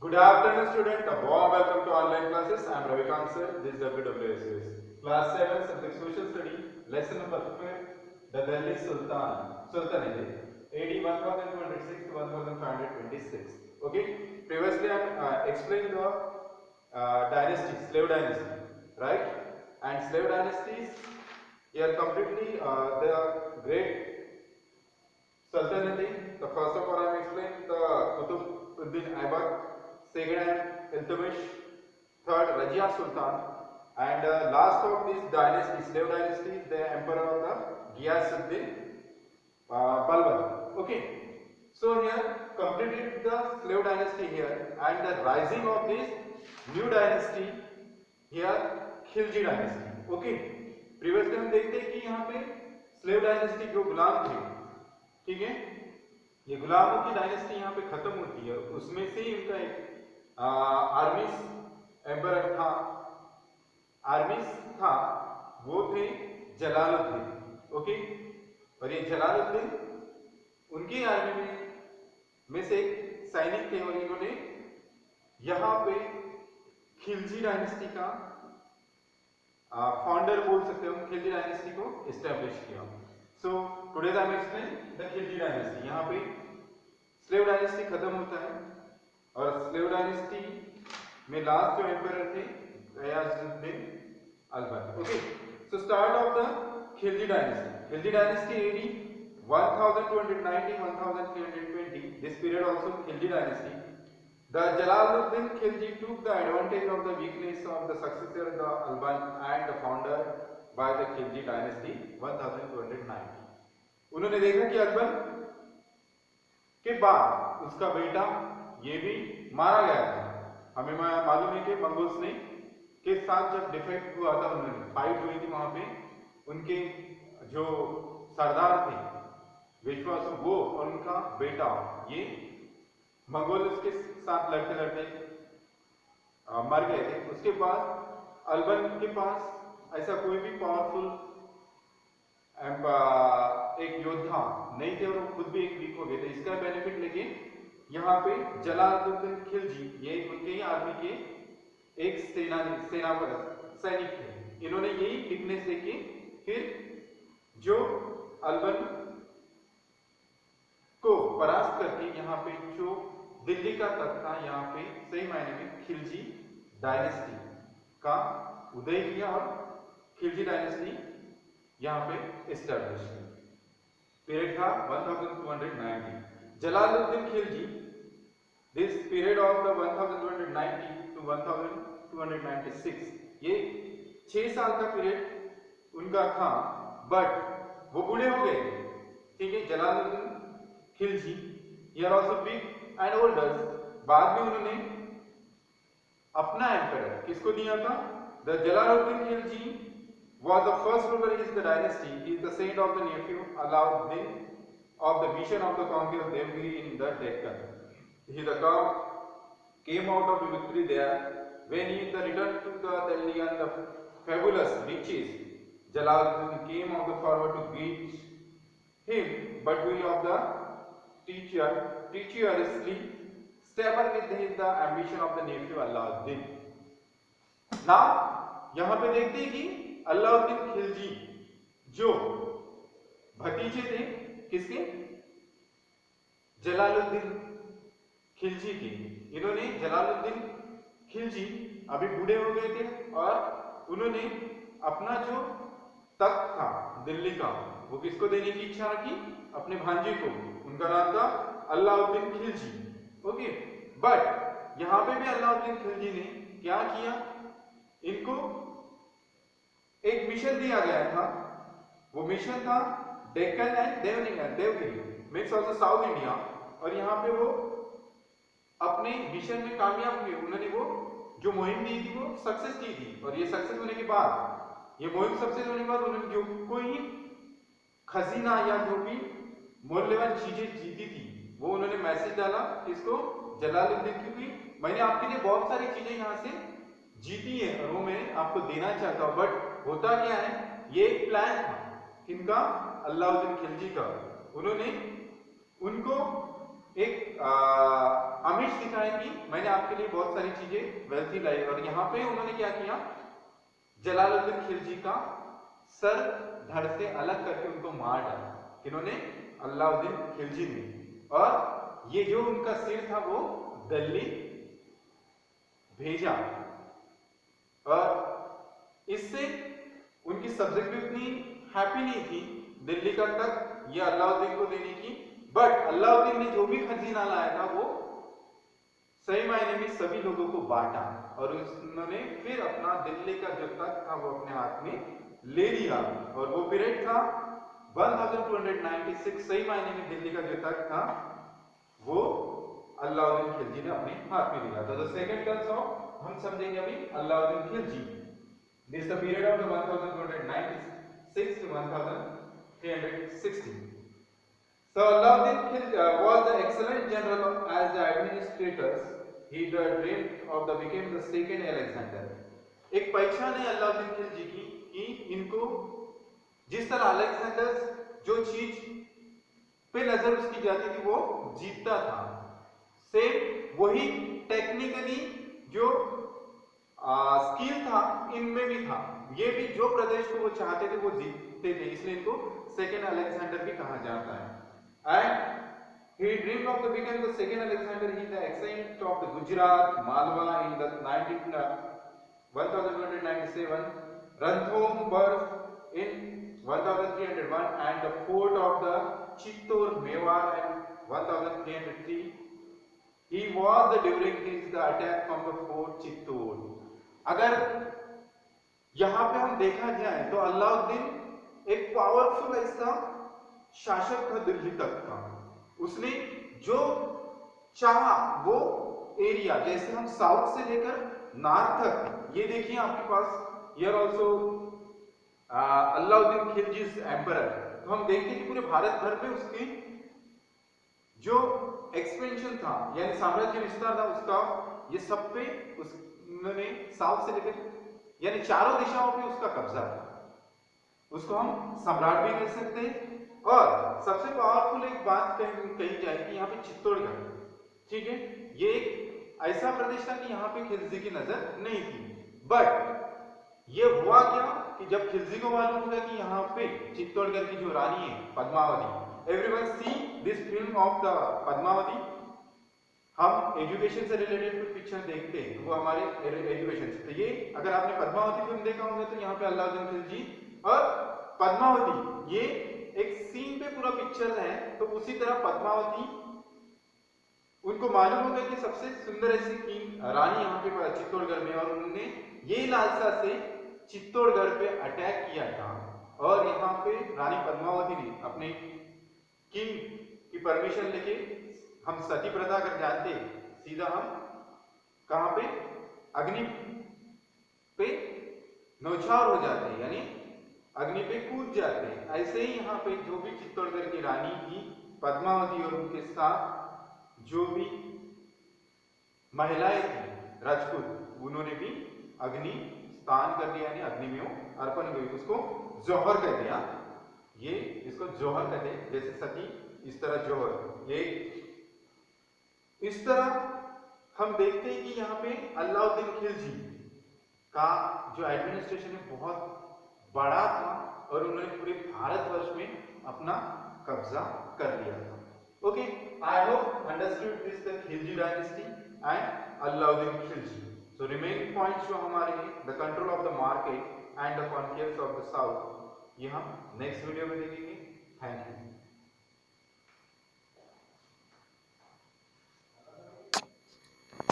Good afternoon, student. A warm welcome to online classes. I am Ravikant sir. This is WWSS. Class 7, subject Social Study. Lesson number 5. The Delhi Sultanate. AD 1206 to 1526. Okay. Previously, I explained the dynasty, slave dynasty, right? And slave dynasties here completely the great Sultanate. The first of all, I am explaining the Qutb-ud-Din Aibak. Second, I am Iltutmish. Third, Rajia Sultan. And last of this dynasty, slave dynasty, the emperor of the Ghiyasuddin Balban. Okay. So here completed the slave dynasty here, and the rising of this new dynasty here, Khilji dynasty. Okay. Previously हम देखते हैं कि यहाँ पे slave dynasty जो गुलाम थे, ठीक है, ये गुलामों की डायनेस्टी यहाँ पे खत्म होती है. उसमें से ही उनका एक आर्मिस एम्परर था, वो थे जलालुद्दीन. ओके. और ये जलालुद्दीन उनकी आर्मी में से एक सैनिक थे, और इन्होंने यहाँ पे खिलजी डायनेस्टी का फाउंडर बोल सकते हैं, खिलजी डायनेस्टी को एस्टेब्लिश किया. So today I am explain the Khilji dynasty. यहाँ पे स्लेव डायनेस्टी खत्म होता है, और स्लेव डायनेस्टी में लास्ट जो एम्परर थे Ghiyasuddin Balban. Okay. So start of the Khilji dynasty. Khilji dynasty AD 1290-1320. This period also Khilji dynasty. The Jalaluddin Khilji took the advantage of the weakness of the successor the Alban and the founder by the Khilji dynasty 1290. उन्होंने देखा कि अकबर के बाद उसका बेटा ये भी मारा गया था. हमें मालूम है कि मंगोल्स ने के साथ जब डिफेक्ट हुआ था, उन्होंने फाइट हुई थी, वहां पे उनके जो सरदार थे विश्वास, वो और उनका बेटा ये मंगोल्स के साथ लड़ते लड़ते मर गए थे. उसके बाद अलबन के पास ऐसा कोई भी पावरफुल एक योद्धा नहीं थे, और वो खुद भी एक वीक हो गए थे. इसका बेनिफिट लेके यहाँ पे जलालुद्दीन खिलजी, ये उनके ही आर्मी के एक सैनिक थे. इन्होंने यही वीकनेस देके फिर जो अलबन को परास्त करके यहाँ पे जो दिल्ली का तख्त था, यहाँ पे सही मायने में खिलजी डायनेस्टी का उदय किया, और खिलजी डायनेस्टी यहाँ पे एस्टैब्लिश की. पीरियड था 1290. Jalaluddin Khilji, this period of the 1290 to 1296, ये 6 साल का पीरियड उनका था, बट वो बूढ़े हो गए. ठीक है. Jalaluddin Khilji here also big and older. बाद में उन्होंने अपना एम्परर किसको दिया था? The Jalaluddin Khilji was the first ruler in the dynasty. He is the saint of the nephew Alauddin of the mission of the conqueror of Devgiri in the Deccan. He came out of the victory there. When he returned to the Delhi and the fabulous riches, Jalaluddin came on the forward to greet him, but we of the treacherously stubborn with the ambition of the nephew Alauddin. Now यहाँ पे देखते हैं कि अलाउद्दीन खिलजी जो भतीजे थे किसके? जलालुद्दीन खिलजी के. इन्होंने जलालुद्दीन खिलजी अभी बूढ़े हो गए थे, और उन्होंने अपना जो तख्त था दिल्ली का, वो किसको देने की इच्छा रखी? अपने भांजे को. उनका नाम था अलाउद्दीन खिलजी. ओके. बट यहां पे भी अलाउद्दीन खिलजी ने क्या किया? इनको एक मिशन दिया गया था. वो मिशन था Deccan and Devagiri, means of the south India. और यहाँ पे वो अपने मिशन में कामयाब हुए. उन्होंने वो जो मुहिम दी थी वो सक्सेस की थी, और ये सक्सेस होने के बाद, ये मुहिम सक्सेस होने के बाद उन्होंने जो कोई खजीना या जो भी मूल्यवान चीजें जीती थी, वो उन्होंने मैसेज डाला किसको? जलालुद्दीन. क्योंकि मैंने आपके लिए बहुत सारी चीजें यहाँ से जीती है, और वो मैं आपको देना चाहता हूँ. बट होता क्या है, ये एक प्लान था किनका? अलाउद्दीन खिलजी का. उन्होंने उनको एक आमिष दिखाई कि मैंने आपके लिए बहुत सारी चीजें वेल्थी लाई, और यहाँ पे उन्होंने क्या किया, जलालुद्दीन खिलजी का सर धड़ से अलग करके उनको मार डाला। किन्होंने? अलाउद्दीन खिलजी ने। और ये जो उनका सिर था वो दिल्ली भेजा, और इससे उनकी सब्जेक्ट भी उतनी हैप्पी नहीं थी दिल्ली का तक ये अलाउद्दीन को देने की। बट अलाउद्दीन ने जो भी खजीना लाया था वो सही मायने में सभी लोगों को बांटा, और उन्होंने फिर अपना दिल्ली का जो तख्त था वो अपने हाथ में ले लिया। और वो पीरियड था 1296, सही मायने में दिल्ली का जो तख्त था वो अलाउद्दीन खिलजी ने अपने हाथ में लिया। तो द सेकंड टर्म्स ऑफ हम समझेंगे अभी Alauddin Khilji. This the period of 1296 to 1360. So Alauddin Khilji was the excellent general as the administrators. He dreamed of the became the second Alexander. एक पहचान है अलाउद्दीन खिलजी की कि इनको जिस तरह अलेक्जेंडर जो चीज पे नजर उसकी जाती थी वो जीतता था, सेम वही टेक्निकली जो स्किल था इनमें भी था। ये भी जो प्रदेश को वो चाहते थे वो जीतते थे, इसलिए इनको सेकेंड अलेक्जेंडर भी कहा जाता है। And he dreamed of the becoming the second Alexander. He the ascent of the Gujarat, Malwa in the 1297, Ranthambore in 1301, and the fort of the Chittor, Mewar in 1303. He was the during the attack from the fort Chittor. अगर यहाँ पे हम देखा जाए तो अलाउद्दीन एक powerful ऐसा शासक था दिल्ली तक का। उसने जो चाहा वो एरिया, जैसे हम साउथ से लेकर नॉर्थ तक, ये देखिए आपके पास हियर आल्सो अलाउद्दीन खिलजी's एम्परर। तो हम देखते हैं कि पूरे भारत भर में उसकी जो एक्सपेंशन था यानी साम्राज्य विस्तार था उसका, ये सब पे उन्होंने साउथ से लेकर यानी चारों दिशाओं पे उसका कब्जा था। उसको हम सम्राट भी कह सकते हैं। और सबसे पावरफुल एक बात कही जाए कि यहाँ पे चित्तौड़गढ़, ठीक है, ये एक ऐसा प्रदेश था कि यहाँ पे खिलजी की नजर नहीं थी। बट ये हुआ क्या कि जब खिलजी को मालूम हुआ कि यहाँ पे चित्तौड़गढ़ की जो रानी है Padmavati, everyone see this film of the Padmavati. हम एजुकेशन से रिलेटेड कोई पिक्चर देखते हैं तो वो हमारे एजुकेशन से, तो ये अगर आपने पद्मावती फिल्म देखा होगा तो यहाँ पे अलाउद्दीन खिलजी और पद्मावती ये एक सीन पे पूरा पिक्चर है। तो उसी तरह पद्मावती उनको मालूम होगा कि सबसे सुंदर ऐसी किंग रानी यहाँ पे चित्तौड़गढ़ में, और उन्होंने ये लालसा से चित्तौड़गढ़ पे अटैक किया था। और यहाँ पे रानी पद्मावती ने अपने किंग की परमिशन लेके, हम सती प्रथा अगर जानते सीधा हम कहां पे अग्नि पे नौछावर हो जाते हैं यानी अग्नि पे कूद जाते हैं। ऐसे ही यहाँ पे जो भी चित्तौड़गढ़ की रानी थी पद्मावती और उनके साथ जो भी महिलाएं थी राजपूत, उन्होंने भी अग्नि स्नान कर दिया यानी अग्नि में अर्पण हुई, उसको जौहर कर दिया। ये इसको जौहर कहते हैं, जैसे सती इस तरह जौहर। ये इस तरह हम देखते हैं कि यहाँ पे अलाउद्दीन खिलजी का जो एडमिनिस्ट्रेशन है बहुत बड़ा था और उन्होंने पूरे भारतवर्ष में अपना कब्जा कर लिया था। Okay, I hope understood this the Khilji dynasty and Alauddin Khilji. So remaining points जो हमारे हैं, the control of the market and the conquest of the south, ये हम नेक्स्ट वीडियो में देखेंगे। Thank you.